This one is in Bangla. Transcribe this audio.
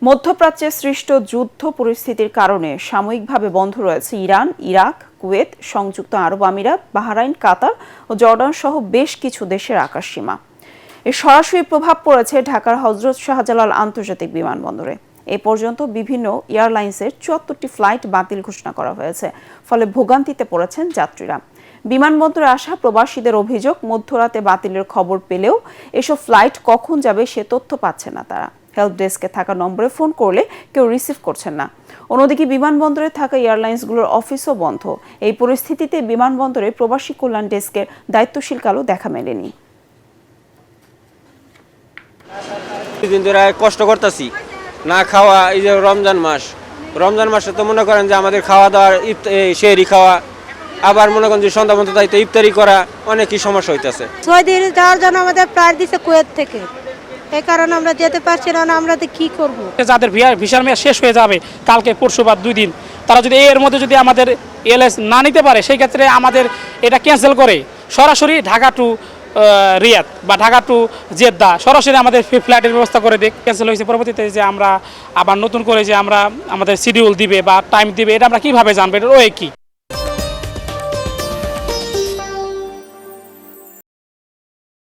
মধ্যপ্রাচ্যে সৃষ্ট যুদ্ধ পরিস্থিতির কারণে সাময়িকভাবে বন্ধ রয়েছে ইরান, ইরাক, কুয়েত, সংযুক্ত আরব আমিরাত, বাহরাইন, কাতার ও জর্ডান সহ বেশ কিছু দেশের আকাশসীমা। এর সরাসরি প্রভাব পড়েছে ঢাকার হযরত শাহজালাল আন্তর্জাতিক বিমানবন্দরে। এ পর্যন্ত বিভিন্ন এয়ারলাইন্সের ৭৪টি ফ্লাইট বাতিল ঘোষণা করা হয়েছে, ফলে ভোগান্তিতে পড়েছেন যাত্রীরা। বিমানবন্দরে আসা প্রবাসীদের অভিযোগ, মধ্যরাতে বাতিলের খবর পেলেও এসব ফ্লাইট কখন যাবে সে তথ্য পাচ্ছে না তারা। হেল্প ডেস্কে থাকা নম্বরে ফোন করলে কেউ রিসিভ করছেন না। অন্যদিকে বিমানবন্দরে থাকা এয়ারলাইন্সগুলোর অফিসও বন্ধ। এই পরিস্থিতিতে বিমানবন্দরে প্রবাসী কল্যাণ ডেস্কের দায়িত্বশীল কারও দেখা মেলেনি। দিন ধরে কষ্ট করতেছি, না খাওয়া। এই যে রমজান মাসে তো মনে করেন যে আমাদের খাওয়া দাওয়ার সেহরি খাওয়া, আবার মনে করেন যে সন্ধ্যা পর্যন্ত তাই তো ইফতারি করা, অনেকই সমস্যা হইতেছে। সৌদি যাওয়ার জন্য আমাদের প্রায় দিচ্ছে কুয়েত থেকে, এই কারণে আমরা যেতে পারছি না। আমরা তো কি করব? যাদের ভিসার মেয়াদ শেষ হয়ে যাবে কালকে পরশু বা 2 দিন, তারা যদি এর মধ্যে যদি আমাদের এলএস না নিতে পারে, সেই ক্ষেত্রে আমাদের এটা ক্যান্সেল করে সরাসরি ঢাকা টু রিয়াদ বা ঢাকা টু জেদ্দা সরাসরি আমাদের ফ্লাইটের ব্যবস্থা করে দিক। ক্যান্সেল হয়েছে, পরবর্তীতে যে আমরা আবার নতুন করে যে আমরা আমাদের শিডিউল দিবে বা টাইম দিবে, এটা আমরা কিভাবে জানবো? এটা কি